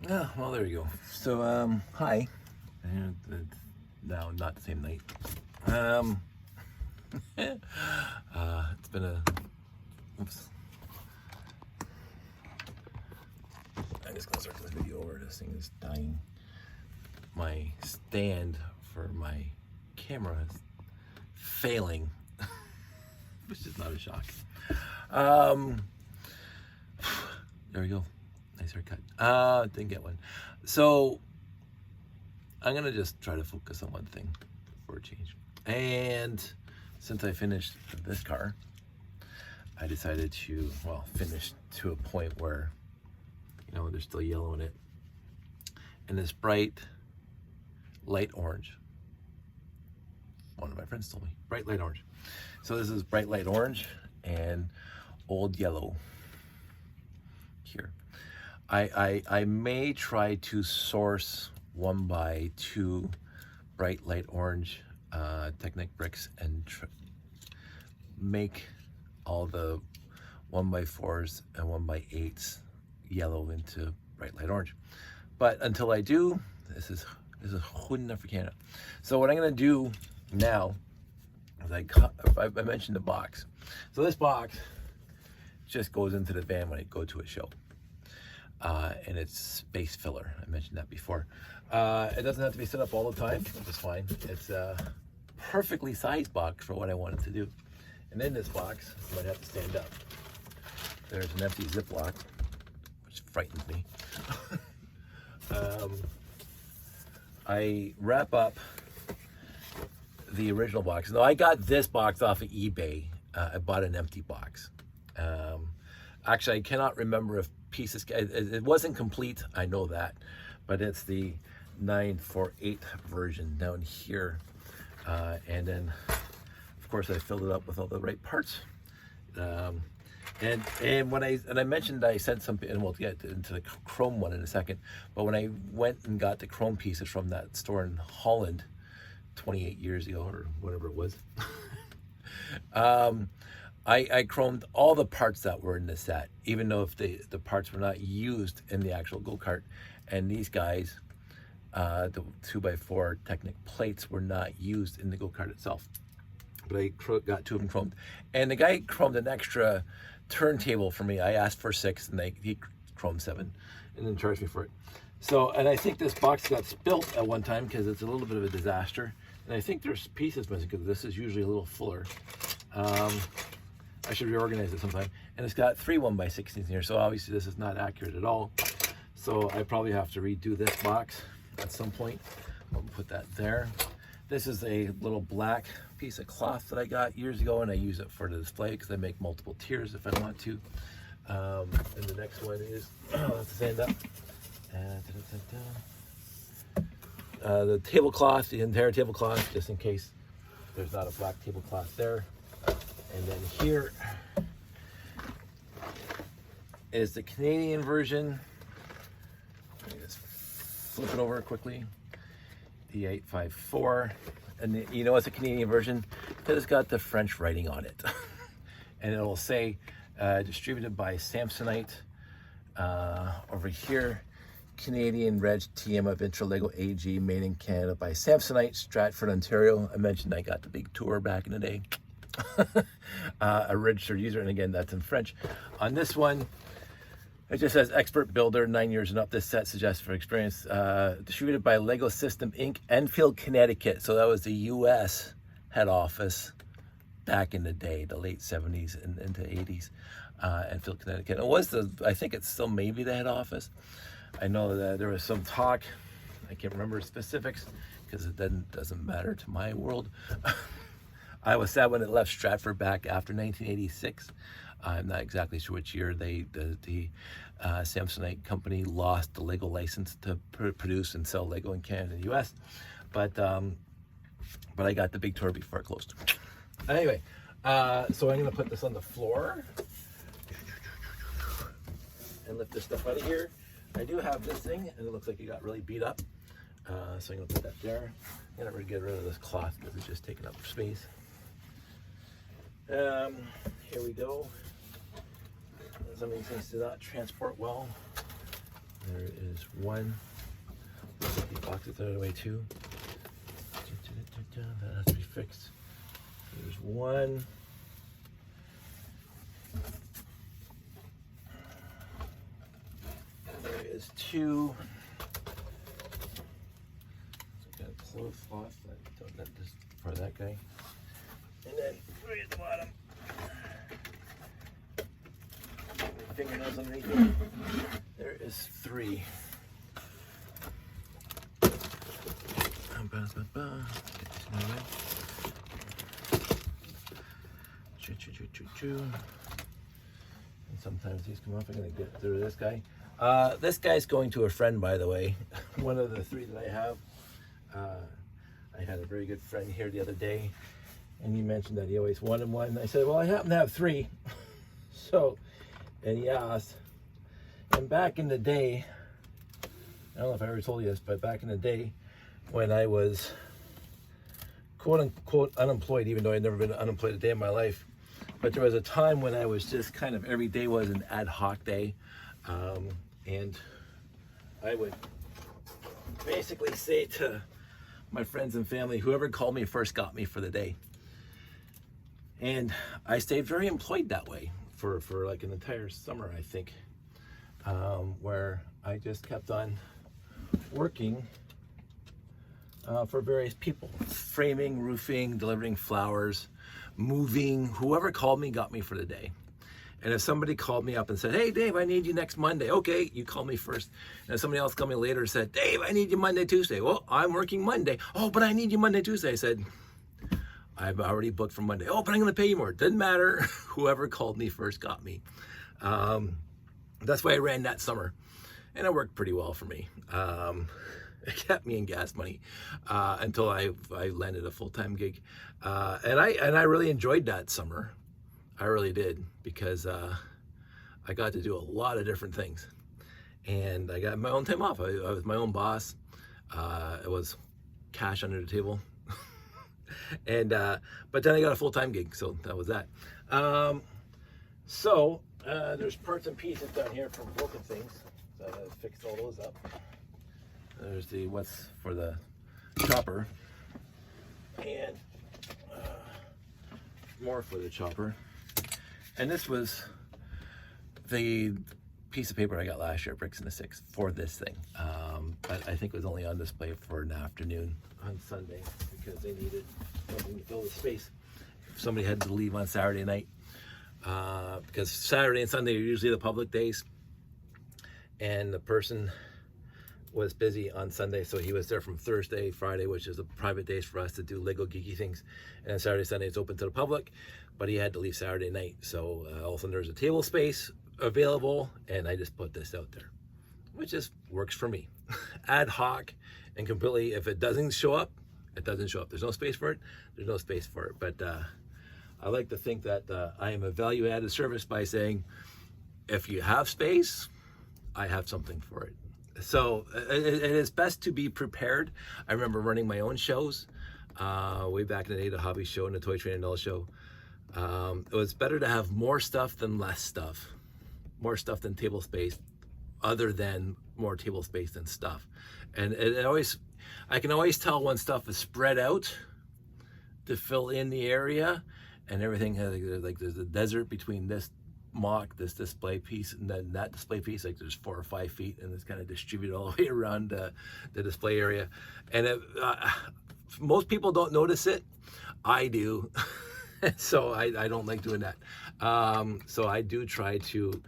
Yeah, well, there you go. So, hi. And now, not the same night. Um, it's been a. Oops. I'm just gonna start this video over. This thing is dying. My stand for my camera is failing, which is not a shock. There we go. Nice haircut. Didn't get one. So I'm gonna just try to focus on one thing for a change. And since I finished this car, I decided to, well, finish to a point where, you know, there's still yellow in it. And this bright light orange. One of my friends told me, bright light orange. So this is bright light orange and old yellow here. I may try to source 1x2 bright light orange Technic bricks and make all the 1x4s and 1x8s yellow into bright light orange. But until I do, this is good enough for Canada. So what I'm gonna do now is I mentioned the box. So this box just goes into the van when I go to a show. And it's space filler. I mentioned that before. It doesn't have to be set up all the time, which is fine. It's a perfectly sized box for what I wanted to do. And in this box, I might have to stand up. There's an empty Ziploc, which frightens me. I wrap up the original box. Now, I got this box off of eBay. I bought an empty box. Actually, I cannot remember if pieces, it wasn't complete, I know that, but it's the 948 version down here. And then, of course, I filled it up with all the right parts. And when I mentioned I sent some, and we'll get into the chrome one in a second, but when I went and got the chrome pieces from that store in Holland 28 years ago or whatever it was, I chromed all the parts that were in the set, even though if the parts were not used in the actual go-kart. And these guys, the 2x4 Technic plates were not used in the go-kart itself. But I got 2 of them chromed. And the guy chromed an extra turntable for me. I asked for 6 and he chromed 7 and then charged me for it. So, and I think this box got spilt at one time because it's a little bit of a disaster. And I think there's pieces missing because this is usually a little fuller. I should reorganize it sometime. And it's got 3 1x16s here, so obviously this is not accurate at all. So I probably have to redo this box at some point. I'll put that there. This is a little black piece of cloth that I got years ago, and I use it for the display because I make multiple tiers if I want to. And the next one is, let's stand up. The tablecloth, the entire tablecloth, just in case there's not a black tablecloth there. And then here is the Canadian version. Let me just flip it over quickly. The 854. And you know it's a Canadian version because it's got the French writing on it. And it'll say distributed by Samsonite. Over here, Canadian Reg TM of Intralego AG, made in Canada by Samsonite, Stratford, Ontario. I mentioned I got the big tour back in the day. A registered user, and again that's in French. On this one it just says expert builder, 9 years and up. This set suggests for experience. Distributed by Lego System Inc., Enfield, Connecticut. So that was the US head office back in the day, the late 70s and into 80s. Enfield, Connecticut. It was I think it's still maybe the head office. I know that there was some talk, I can't remember specifics because it doesn't matter to my world. I was sad when it left Stratford back after 1986. I'm not exactly sure which year the Samsonite company lost the Lego license to produce and sell Lego in Canada and the US. But I got the big tour before it closed. Anyway, so I'm gonna put this on the floor and lift this stuff out of here. I do have this thing, and it looks like it got really beat up. So I'm gonna put that there. I'm gonna get rid of this cloth because it's just taking up space. Here we go. Some of these things do not transport well. There is one. These boxes out of the way too. That has to be fixed. There's one. There is two. So got a clothes cloth. Don't let this for that guy. And then right at the bottom. Fingernails underneath it. There is three. Get this new way. And sometimes these come off. I'm gonna get through this guy. This guy's going to a friend, by the way. One of the three that I have. I had a very good friend here the other day, and he mentioned that he always wanted one. I said, well, I happen to have three. So, and he asked. And back in the day, I don't know if I ever told you this, but back in the day, when I was quote unquote unemployed, even though I'd never been unemployed a day in my life, but there was a time when I was just kind of, every day was an ad hoc day. And I would basically say to my friends and family, whoever called me first got me for the day. And I stayed very employed that way for like an entire summer, I think, where I just kept on working for various people, framing, roofing, delivering flowers, moving. Whoever called me got me for the day. And if somebody called me up and said, hey, Dave, I need you next Monday. Okay, you call me first. And if somebody else called me later and said, Dave, I need you Monday, Tuesday. Well, I'm working Monday. Oh, but I need you Monday, Tuesday. I said, I've already booked for Monday. Oh, but I'm going to pay you more. It didn't matter. Whoever called me first got me. That's why I ran that summer. And it worked pretty well for me. It kept me in gas money until I landed a full-time gig. And I really enjoyed that summer. I really did, because I got to do a lot of different things. And I got my own time off. I was my own boss. It was cash under the table. And but then I got a full-time gig, so that was that. There's parts and pieces down here from broken things. So I fixed all those up. There's the what's for the chopper, and more for the chopper. And this was the piece of paper I got last year, Bricks in the Six, for this thing. But I think it was only on display for an afternoon on Sunday because they needed something to fill the space. If somebody had to leave on Saturday night, because Saturday and Sunday are usually the public days, and the person was busy on Sunday, so he was there from Thursday, Friday, which is the private days for us to do Lego geeky things, and Saturday, Sunday it's open to the public, but he had to leave Saturday night, so all of a sudden there's a table space available, and I just put this out there, which just works for me. Ad hoc and completely, if it doesn't show up, it doesn't show up. There's no space for it, there's no space for it. But I like to think that I am a value-added service by saying, if you have space, I have something for it. So it is best to be prepared. I remember running my own shows way back in the day, the hobby show and the toy train and doll show. It was better to have more stuff than less stuff, more stuff than table space, other than more table space than stuff. And I can always tell when stuff is spread out to fill in the area, and everything has like there's a desert between this mock, this display piece, and then that display piece, like there's 4 or 5 feet, and it's kind of distributed all the way around the display area. And most people don't notice it. I do. So I don't like doing that. So I do try to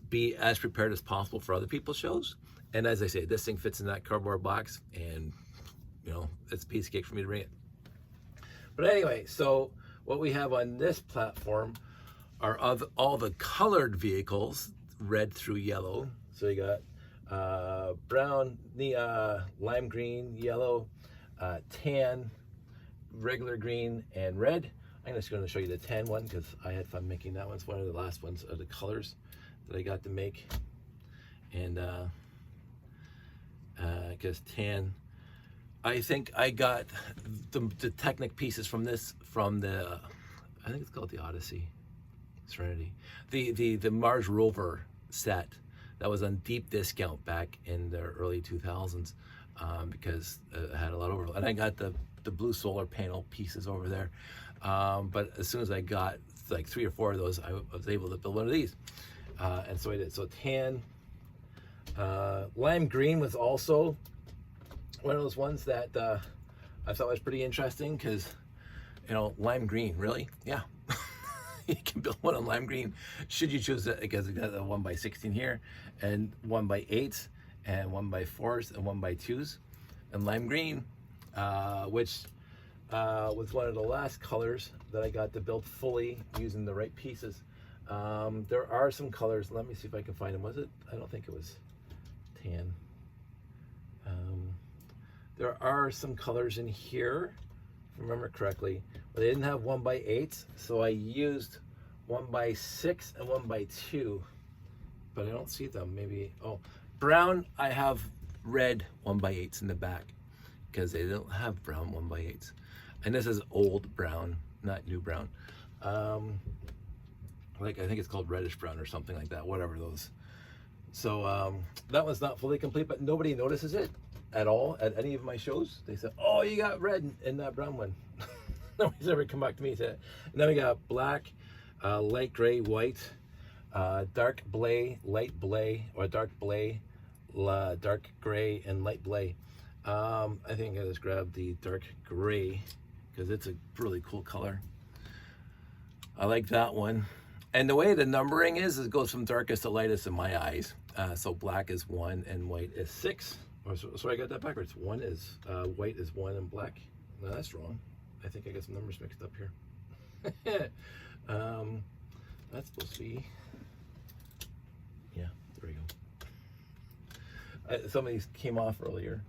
be as prepared as possible for other people's shows. And as I say, this thing fits in that cardboard box, and you know, it's a piece of cake for me to bring it. But anyway, so what we have on this platform are of all the colored vehicles, red through yellow. So you got brown, lime green, yellow, tan, regular green, and red. I'm just going to show you the tan one because I had fun making that one. It's one of the last ones of the colors that I got to make. And because tan, I think I got the Technic pieces from this, from the, I think it's called the Odyssey. Serenity, the Mars rover set that was on deep discount back in the early 2000s, because it had a lot over. And I got the blue solar panel pieces over there. But as soon as I got like 3 or 4 of those, I was able to build one of these. And so I did. So tan, lime green was also one of those ones that I thought was pretty interesting, because, you know, lime green, really? Yeah. You can build one on lime green, should you choose it, because it got a 1x16 here, and 1x8s, and 1x4s, and 1x2s. And lime green, which was one of the last colors that I got to build fully using the right pieces. There are some colors, let me see if I can find them. Was it? I don't think it was tan. There are some colors in here, if I remember correctly, but they didn't have 1x8s, so I used 1x6 and 1x2, but I don't see them. Maybe, oh, brown, I have red 1x8s in the back, because they don't have brown 1x8s. And this is old brown, not new brown. Like, I think it's called reddish brown or something like that, whatever those. So that one's not fully complete, but nobody notices it at all at any of my shows. They said, oh, you got red in that brown one. Nobody's ever come back to me and said. And then we got black, light gray, white, dark blay, light blay, or dark blay, dark gray, and light blay. I think I just grabbed the dark gray because it's a really cool color. I like that one. And the way the numbering is it goes from darkest to lightest in my eyes. So black is 1 and white is 6. Oh, sorry, I got that backwards. One is white is 1 and black. No, that's wrong. I think I got some numbers mixed up here. That's supposed to be, yeah, there we go. Some of these came off earlier.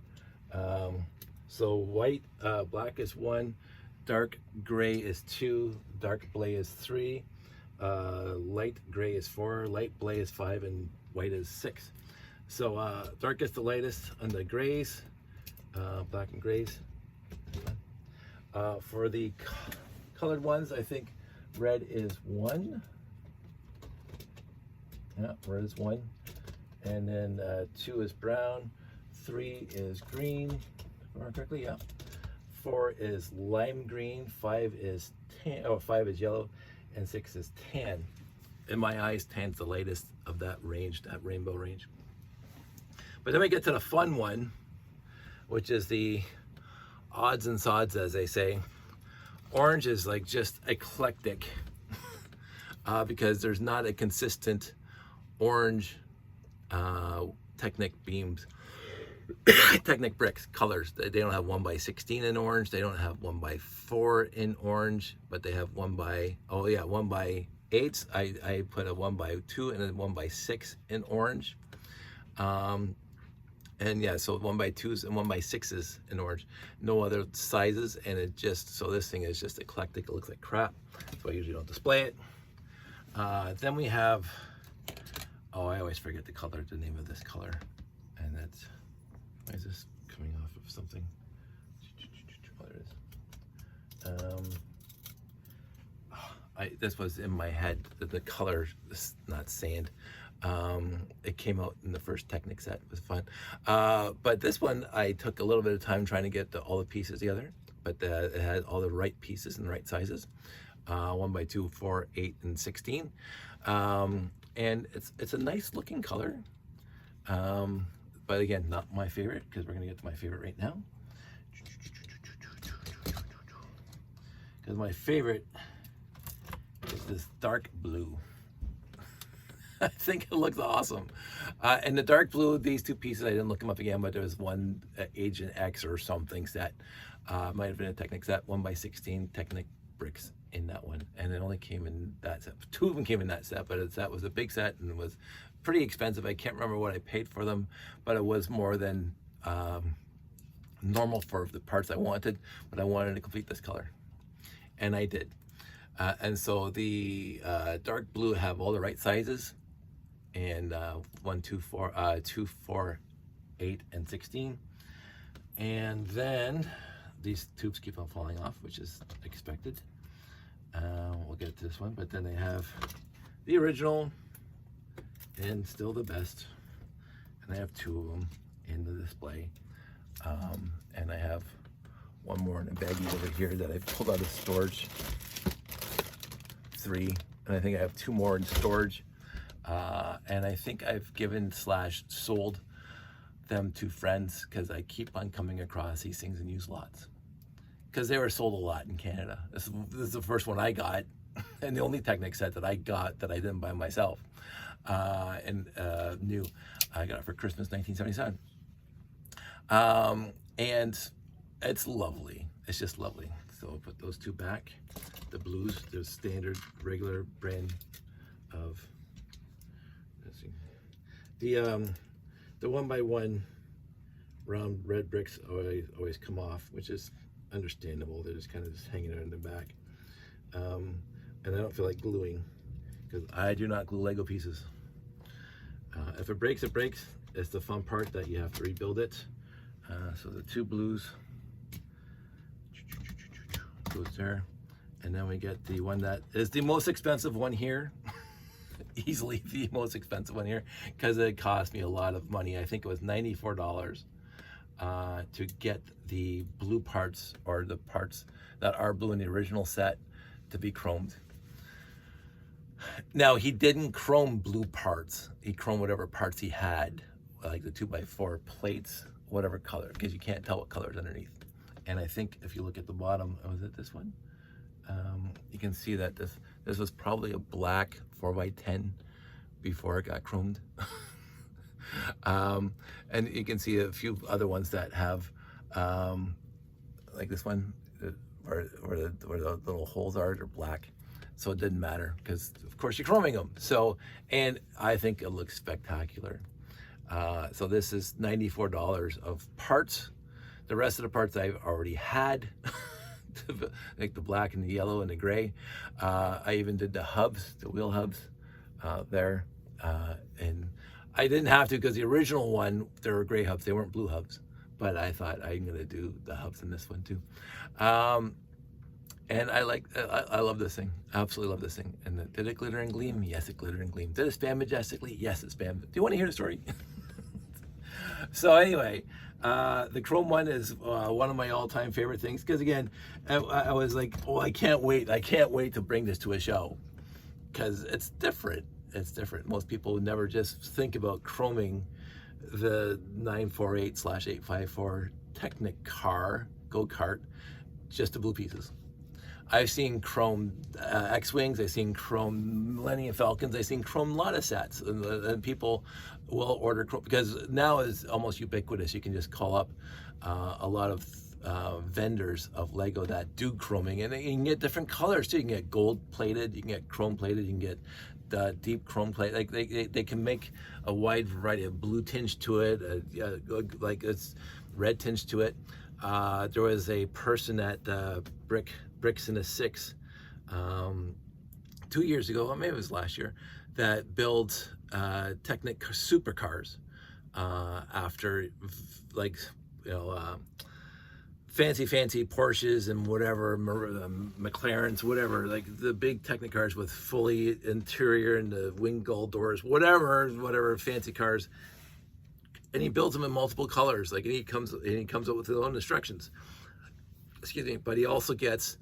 So white, black is 1, dark gray is 2, dark blay is 3, light gray is 4, light blay is 5, and white is 6. So darkest to lightest on the grays, black and grays. For the colored ones, I think red is 1. Yeah, red is 1. And then 2 is brown, 3 is green, if I remember correctly, yeah. 4 is lime green, 5 is tan, 5 is yellow, and 6 is tan. In my eyes, tan's the lightest of that range, that rainbow range. But then we get to the fun one, which is the odds and sods, as they say. Orange is like just eclectic because there's not a consistent orange Technic beams, Technic bricks colors. They don't have 1x16 in orange. They don't have 1x4 in orange, but they have 1x8s. I put a 1x2 and a 1x6 in orange. And yeah, so 1x2s and 1x6s in orange. No other sizes, and it just, so this thing is just eclectic. It looks like crap, so I usually don't display it. Then we have, oh, I always forget the color, the name of this color. And that's, why is this coming off of something? Oh, there it is. This was in my head, the color, is not sand. It came out in the first Technic set. It was fun. But this one, I took a little bit of time trying to get all the pieces together, but it had all the right pieces and the right sizes. 1x2, 4, 8, and 16. And it's a nice looking color. But again, not my favorite, because we're gonna get to my favorite right now. Because my favorite is this dark blue. I think it looks awesome. And the dark blue, these two pieces, I didn't look them up again, but there was one Agent X or something set. Might have been a Technic set, 1x16 Technic bricks in that one. And it only came in that set. 2 of them came in that set, but that was a big set and it was pretty expensive. I can't remember what I paid for them, but it was more than normal for the parts I wanted, but I wanted to complete this color. And I did. And so the dark blue have all the right sizes, and 1, 2, 4, 2, 4, 8, and 16. And then these tubes keep on falling off, which is expected. We'll get to this one, but then they have the original and still the best and I have 2 of them in the display. And I have one more in a baggie over here that I pulled out of storage. 3, and I think I have 2 more in storage. And I think I've given / sold them to friends because I keep on coming across these things in used lots. Because they were sold a lot in Canada. This is the first one I got, and the only Technic set that I got that I didn't buy myself. And new. I got it for Christmas 1977. And it's lovely. It's just lovely. So I'll put those 2 back. The blues, the standard, regular brand of, let's see. The 1x1 round red bricks always come off, which is understandable. They're just kind of hanging out in the back. And I don't feel like gluing, because I do not glue Lego pieces. If it breaks, it breaks. It's the fun part that you have to rebuild it. So the 2 blues goes there, and then we get the one that is the most expensive one here. Easily the most expensive one here, because it cost me a lot of money. I think it was $94 to get the blue parts, or the parts that are blue in the original set, to be chromed. Now, he didn't chrome blue parts. He chromed whatever parts he had, like the 2x4 plates, whatever color, because you can't tell what color is underneath. And I think if you look at the bottom, was it this one? You can see that this was probably a black 4x10 before it got chromed. And you can see a few other ones that have, like this one, where the little holes are black. So it didn't matter, because of course you're chroming them. So, and I think it looks spectacular. So this is $94 of parts. The rest of the parts I've already had, like the black and the yellow and the gray. I even did the hubs, the wheel hubs there. And I didn't have to, because the original one, there were gray hubs, they weren't blue hubs. But I thought I'm gonna do the hubs in this one too. And I love this thing. I absolutely love this thing. And did it glitter and gleam? Yes, it glittered and gleamed. Did it span majestically? Yes, it spanned. Do you want to hear the story? So anyway, the chrome one is one of my all-time favorite things, because again, I was like, oh, I can't wait to bring this to a show, because it's different. It's different. Most people would never just think about chroming the 948/854 Technic car, go-kart, just the blue pieces. I've seen chrome X-Wings, I've seen chrome Millennium Falcons, I've seen chrome Lotta sets, and people will order chrome, because now is almost ubiquitous. You can just call up a lot of vendors of Lego that do chroming, and you can get different colors too. You can get gold plated, you can get chrome plated, you can get deep chrome plate. Like they can make a wide variety of blue tinge to it, like it's red tinge to it. There was a person at Bricks in a 6 2 years ago, or maybe it was last year, that built Technic supercars after, like, you know, fancy Porsches and whatever, McLarens, whatever, like the big Technic cars with fully interior and the wing gull doors, whatever fancy cars. And he builds them in multiple colors, like, and he comes up with his own instructions. Excuse me, but he also gets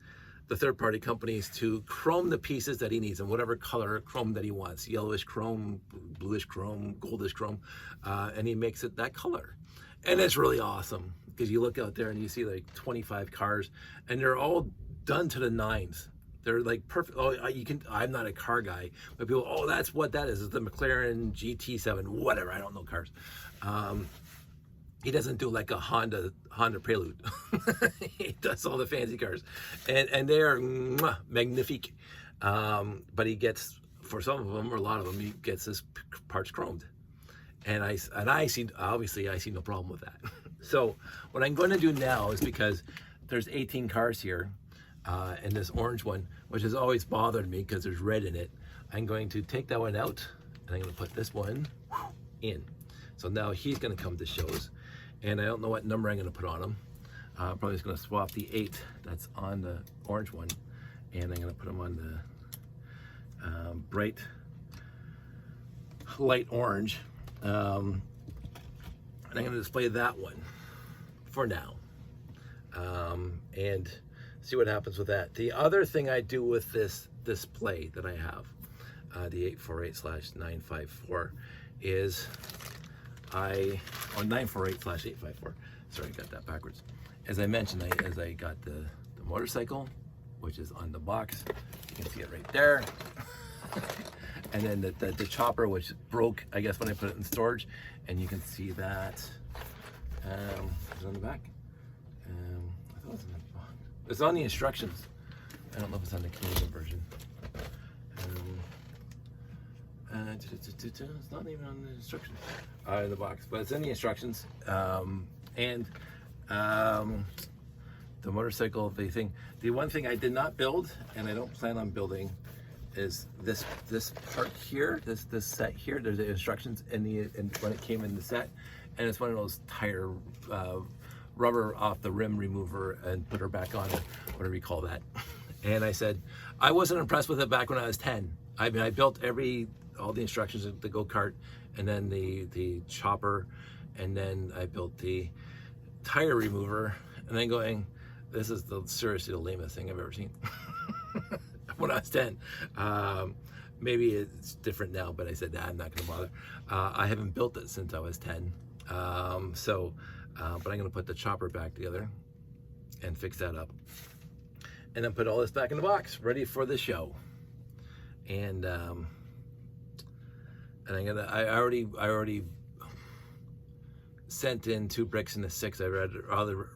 the third-party companies to chrome the pieces that he needs in whatever color chrome that he wants, yellowish chrome, bluish chrome, goldish chrome, and he makes it that color. And it's really awesome, because you look out there and you see like 25 cars, and they're all done to the nines. They're like perfect. Oh, I'm not a car guy, but people, oh, that's what that is. It's the McLaren GT7, whatever. I don't know cars. He doesn't do like a Honda Prelude. He does all the fancy cars, and they are magnifique. But he gets, for some of them, or a lot of them, he gets his parts chromed, and I see, obviously I see no problem with that. So what I'm going to do now is, because there's 18 cars here, and this orange one, which has always bothered me because there's red in it, I'm going to take that one out, and I'm going to put this one in. So now he's going to come to shows. And I don't know what number I'm going to put on him. Probably just going to swap the 8 that's on the orange one, and I'm going to put him on the bright light orange. And I'm going to display that one for now, and see what happens with that. The other thing I do with this display that I have, the 848/954, is 948/854. Sorry, I got that backwards. As I mentioned, as I got the motorcycle, which is on the box. You can see it right there. And then the chopper, which broke, I guess, when I put it in storage. And you can see that it's on the back. I thought it was on the box. It's on the instructions. I don't know if it's on the Canadian version. It's not even on the instructions in the box, but it's in the instructions. The motorcycle, the one thing I did not build, and I don't plan on building, is this part here, this set here. There's the instructions when it came in the set, and it's one of those tire rubber off the rim remover and put her back on, or whatever you call that. And I said I wasn't impressed with it back when I was 10. I mean, I built all the instructions of the go-kart, and then the chopper, and then I built the tire remover, and then going, this is seriously the lamest thing I've ever seen. When I was 10. Maybe it's different now, but I said, nah, I'm not gonna bother. I haven't built it since I was 10. But I'm gonna put the chopper back together and fix that up. And then put all this back in the box, ready for the show. And I already sent in 2 bricks and a 6. I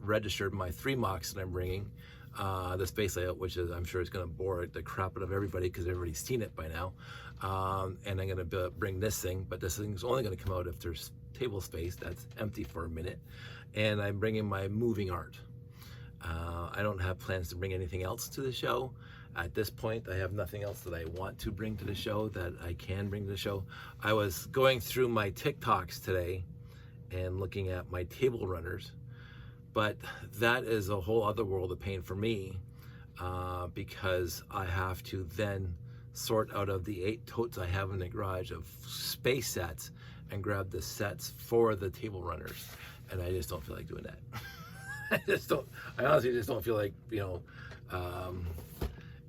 registered my 3 mocks that I'm bringing. The space layout, which is, I'm sure is going to bore the crap out of everybody because everybody's seen it by now. And I'm going to bring this thing, but this thing's only going to come out if there's table space that's empty for a minute. And I'm bringing my moving art. I don't have plans to bring anything else to the show. At this point, I have nothing else that I want to bring to the show that I can bring to the show. I was going through my TikToks today and looking at my table runners, but that is a whole other world of pain for me, because I have to then sort out of the 8 totes I have in the garage of space sets and grab the sets for the table runners, and I just don't feel like doing that. I honestly just don't feel like,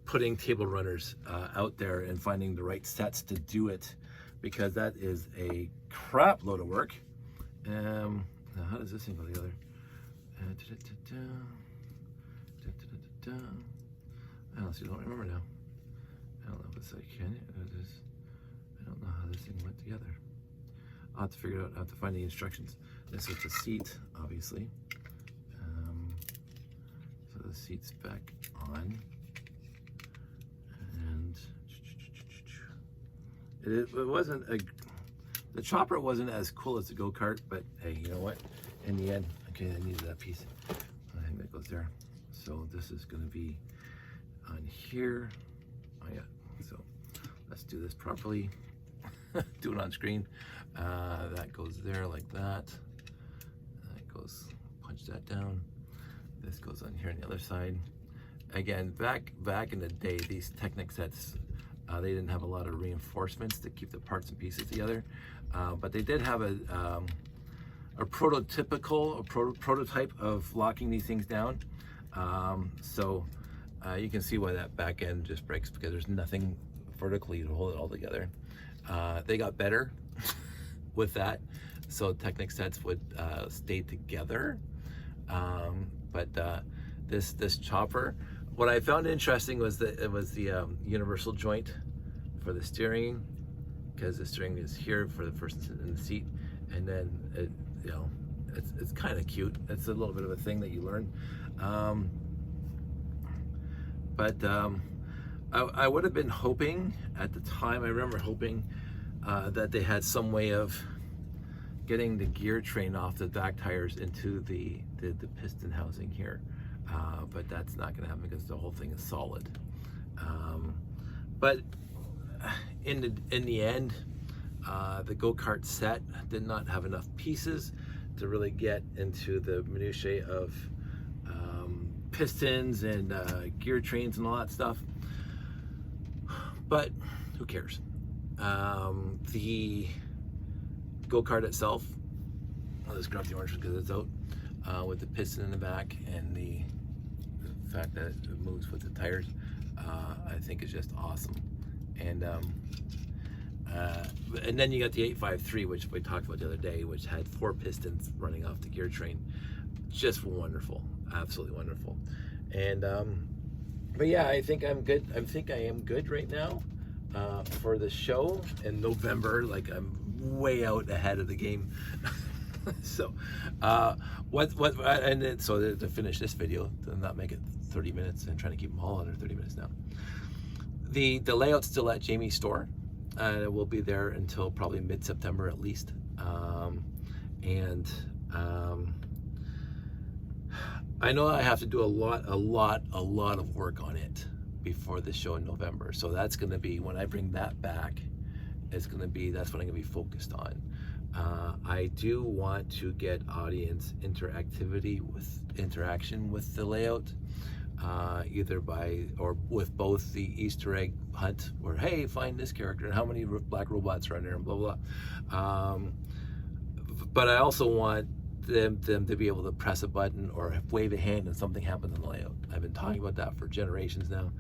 putting table runners out there and finding the right sets to do it, because that is a crap load of work. Now how does this thing go together? I honestly don't remember now. I don't know if it's like, I don't know how this thing went together. I'll have to figure it out. I'll have to find the instructions. This is the seat, obviously. So the seat's back on. And it wasn't the chopper wasn't as cool as the go-kart, but hey, you know what? In the end, okay, I needed that piece. I think that goes there. So this is going to be on here. Oh yeah. So let's do this properly. Do it on screen. That goes there like that. That goes. Punch that down. This goes on here on the other side. Again, back in the day, these Technic sets, they didn't have a lot of reinforcements to keep the parts and pieces together, but they did have a prototype of locking these things down. So you can see why that back end just breaks, because there's nothing vertically to hold it all together. They got better with that, so Technic sets would stay together. But this chopper, what I found interesting was that it was the universal joint for the steering, because the steering is here for the person sitting in the seat, and then it's kind of cute. It's a little bit of a thing that you learn. I would have been hoping at the time. I remember hoping that they had some way of getting the gear train off the back tires into the piston housing here. But that's not going to happen because the whole thing is solid. But in the end, the go-kart set did not have enough pieces to really get into the minutiae of pistons and gear trains and all that stuff. But who cares? The go-kart itself, I'll just grab the orange one because it's out, with the piston in the back, and the fact that it moves with the tires, I think is just awesome. And then you got the 853, which we talked about the other day, which had 4 pistons running off the gear train. Just wonderful, absolutely wonderful. And but yeah, I think I'm good. I think I am good right now for the show in November. Like, I'm way out ahead of the game. So and then, so to finish this video, to not make it 30 minutes, and trying to keep them all under 30 minutes now. The layout's still at Jamie's store. It will be there until probably mid-September at least. I know I have to do a lot of work on it before the show in November. So that's going to be, when I bring that back, that's what I'm going to be focused on. I do want to get audience interaction with the layout, either by or with both the Easter egg hunt, where, hey, find this character and how many black robots are in there and blah blah. But I also want them to be able to press a button or wave a hand and something happens in the layout. I've been talking about that for generations now,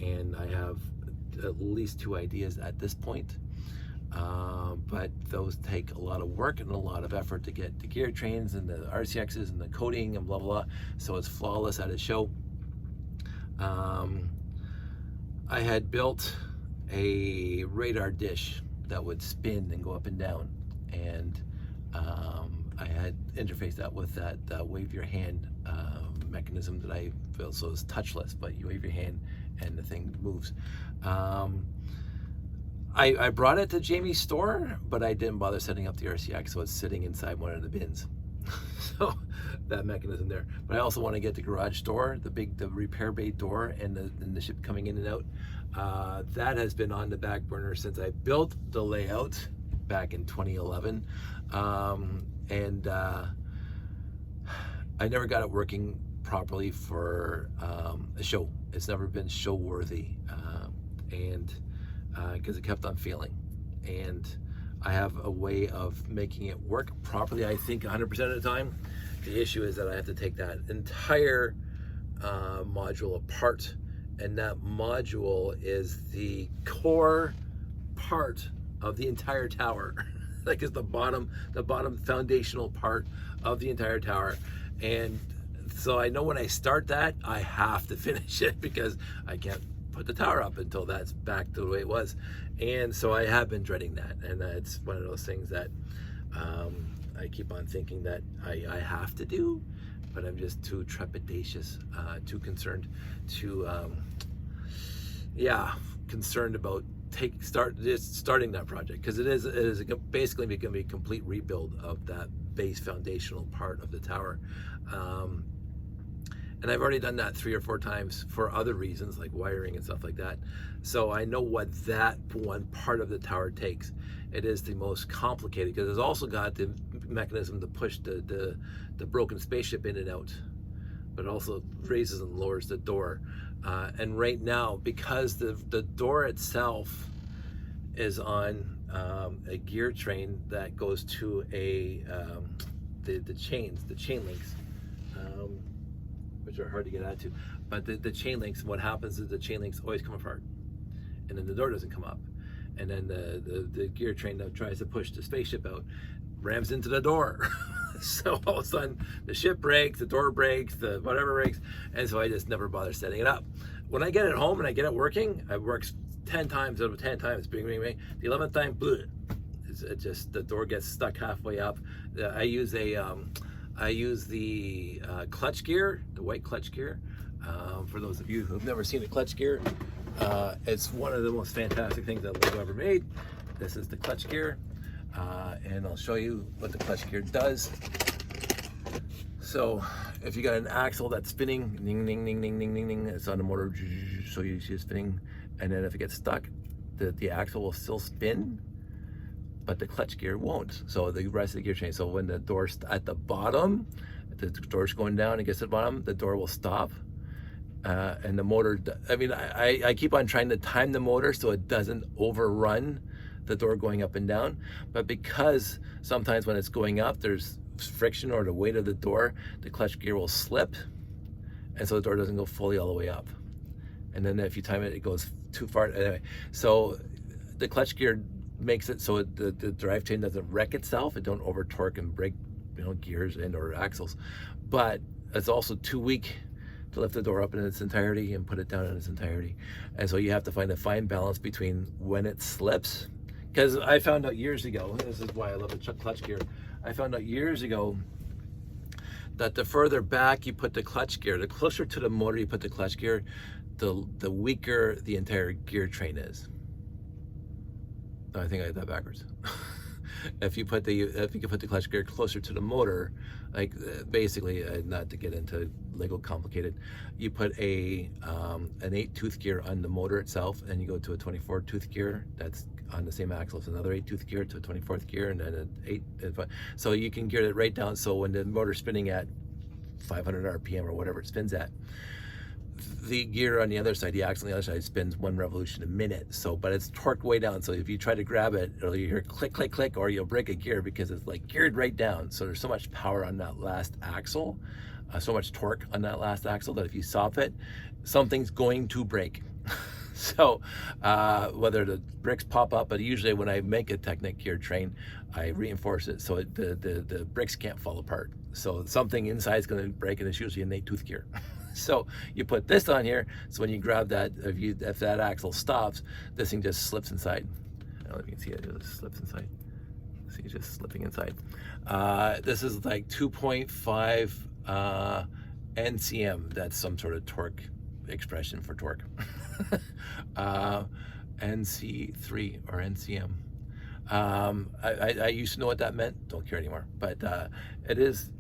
and I have at least 2 ideas at this point. But those take a lot of work and a lot of effort to get the gear trains and the RCXs and the coding and blah blah, so it's flawless at a show. I had built a radar dish that would spin and go up and down, and I had interfaced that with that wave your hand mechanism that I built, so it's touchless, but you wave your hand and the thing moves. I brought it to Jamie's store, but I didn't bother setting up the RCX, so it's sitting inside one of the bins. So that mechanism there. But I also want to get the garage door, the repair bay door, and the ship coming in and out. That has been on the back burner since I built the layout back in 2011. I never got it working properly for a show. It's never been show worthy, because it kept on failing. And I have a way of making it work properly, I think 100% of the time. The issue is that I have to take that entire module apart, and that module is the core part of the entire tower. Like, it's the bottom foundational part of the entire tower. And so I know when I start that, I have to finish it, because I can't put the tower up until that's back to the way it was. And so I have been dreading that, and it's one of those things that I keep on thinking that I have to do, but I'm just too trepidatious, too concerned, concerned about starting that project, because it is basically going to be a complete rebuild of that base foundational part of the tower. And I've already done that 3 or 4 times for other reasons, like wiring and stuff like that. So I know what that one part of the tower takes. It is the most complicated, because it's also got the mechanism to push the broken spaceship in and out, but it also raises and lowers the door. And right now, because the door itself is on a gear train that goes to the chain links, which are hard to get out to, but the chain links, what happens is the chain links always come apart, and then the door doesn't come up, and then the gear train that tries to push the spaceship out rams into the door. So all of a sudden the ship breaks, the door breaks, the whatever breaks, and so I just never bother setting it up. When I get it home and I get it working, it works 10 times out of 10 times. Bing, bing, bing. The 11th time, bleh, it just, the door gets stuck halfway up. I use the clutch gear, the white clutch gear. For those of you who've never seen a clutch gear, it's one of the most fantastic things that Lego ever made. This is the clutch gear, and I'll show you what the clutch gear does. So if you got an axle that's spinning, ding, ding, ding, ding, ding, ding, ding, it's on the motor, so you see it spinning, and then if it gets stuck, the axle will still spin, but the clutch gear won't. So the rest of the gear chain, so when the door's at the bottom, the door's going down and gets to the bottom, the door will stop. And the motor, I mean, I keep on trying to time the motor so it doesn't overrun the door going up and down. But because sometimes when it's going up, there's friction or the weight of the door, the clutch gear will slip, and so the door doesn't go fully all the way up. And then if you time it, it goes too far. Anyway, so the clutch gear makes it so the drive chain doesn't wreck itself. It don't over torque and break, gears and or axles. But it's also too weak to lift the door up in its entirety and put it down in its entirety. And so you have to find a fine balance between when it slips. Because I found out years ago, and this is why I love the clutch gear, I found out years ago that the further back you put the clutch gear, the closer to the motor you put the clutch gear, the weaker the entire gear train is. No, I think I had that backwards. If you put the clutch gear closer to the motor, like basically, not to get into legal complicated, you put an 8-tooth gear on the motor itself, and you go to a 24-tooth gear that's on the same axle. So another 8-tooth gear to a 24th gear, and then an 8. So you can gear it right down. So when the motor's spinning at 500 RPM or whatever it spins at, the gear on the other side, the axle on the other side, spins 1 revolution a minute. So, but it's torqued way down. So if you try to grab it, or you hear click, click, click, or you'll break a gear because it's like geared right down. So there's so much power on that last axle, so much torque on that last axle that if you stop it, something's going to break. So whether the bricks pop up, but usually when I make a Technic gear train, I reinforce it so the bricks can't fall apart. So something inside is going to break, and it's usually an 8-tooth gear. So you put this on here, so when you grab that, if that axle stops, this thing just slips inside. I don't know if you can see it, it just slips inside. See, it's just slipping inside. This is like 2.5 NCM. That's some sort of torque expression for torque. NC3 or NCM. I used to know what that meant. Don't care anymore. But it is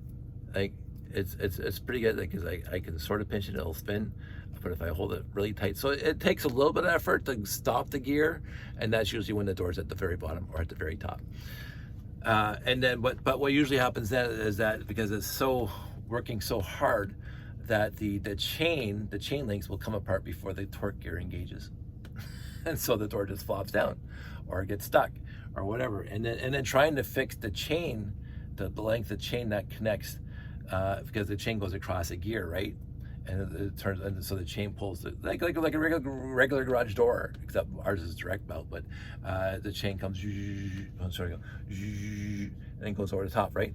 like it's pretty good because I can sort of pinch it, it'll spin. But if I hold it really tight, so it takes a little bit of effort to stop the gear, and that's usually when the door's at the very bottom or at the very top. And then, but what usually happens then is that because it's so working so hard, that the chain links will come apart before the torque gear engages, and so the door just flops down, or gets stuck, or whatever. And then trying to fix the chain, the length of chain that connects, because the chain goes across a gear, right? And it turns, and so the chain pulls like a regular garage door, except ours is direct belt. But the chain comes, and then goes over the top, right?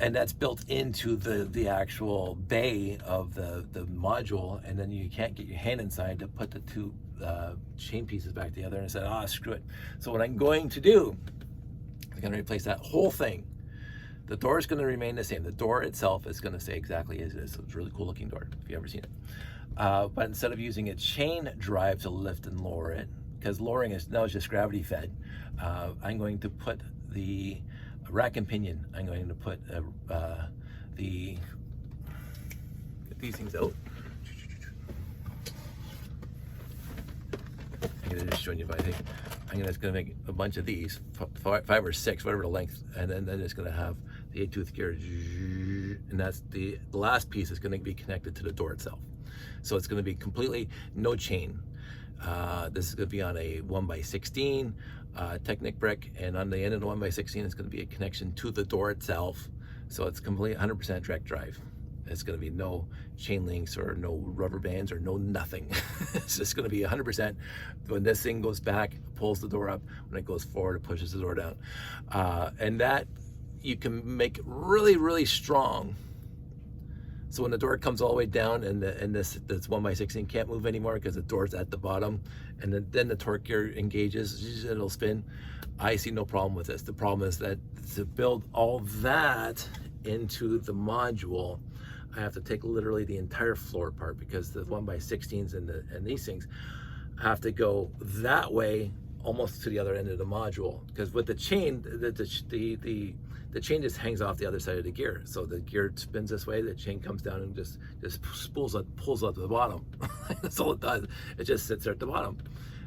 And that's built into the actual bay of the module, and then you can't get your hand inside to put the two chain pieces back together. And I said, screw it. So what I'm going to do, I'm going to replace that whole thing. The door is going to remain the same. The door itself is going to stay exactly as it is. So it's a really cool looking door, if you've ever seen it. But instead of using a chain drive to lift and lower it, because lowering is now just gravity fed, I'm going to put the rack and pinion. I'm going to put get these things out. I'm going to just show you, but I think I'm just going to make a bunch of these, 5 or 6, whatever the length, and then it's going to have the 8-tooth gear, and that's the last piece is going to be connected to the door itself. So it's going to be completely no chain. This is going to be on a 1x16 Technic brick, and on the end of the 1x16 it's going to be a connection to the door itself. So it's complete 100% direct drive. It's going to be no chain links or no rubber bands or no nothing. It's just going to be 100%. When this thing goes back, it pulls the door up. When it goes forward, it pushes the door down. And that you can make really, really strong. So when the door comes all the way down and this 1x16 can't move anymore because the door's at the bottom, and then the torque gear engages, it'll spin. I see no problem with this. The problem is that to build all that into the module, I have to take literally the entire floor apart, because the 1x16s and these things have to go that way almost to the other end of the module, because with the chain, the chain just hangs off the other side of the gear. So the gear spins this way, the chain comes down and just pulls up to the bottom. That's all it does. It just sits there at the bottom.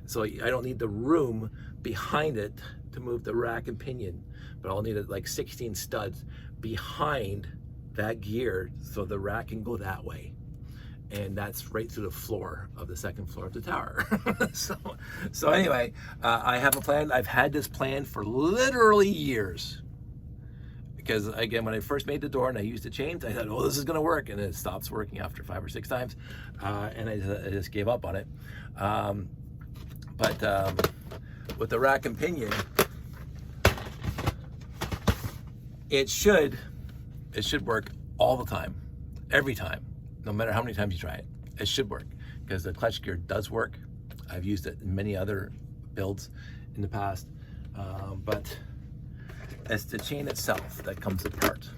So I don't need the room behind it to move the rack and pinion, but I'll need like 16 studs behind that gear so the rack can go that way. And that's right through the floor of the second floor of the tower. So anyway, I have a plan. I've had this plan for literally years. because again, when I first made the door and I used the chains, I thought, oh, this is gonna work, and it stops working after 5 or 6 times, and I just gave up on it. But with the rack and pinion, it should work all the time, every time, no matter how many times you try it. It should work, because the clutch gear does work. I've used it in many other builds in the past, but it's the chain itself that comes apart.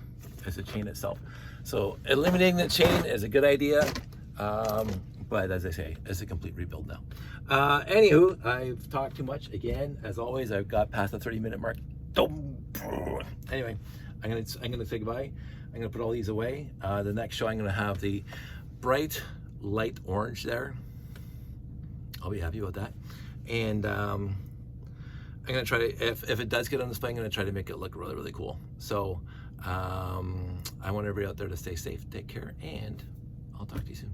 It's the chain itself. So eliminating the chain is a good idea, but as I say, it's a complete rebuild now. Anywho, I've talked too much. Again, as always, I've got past the 30-minute mark. Anyway, I'm gonna say goodbye. I'm gonna put all these away. The next show, I'm gonna have the bright light orange there. I'll be happy about that. And I'm gonna try to, if it does get on display, I'm gonna try to make it look really, really cool. So I want everybody out there to stay safe, take care, and I'll talk to you soon.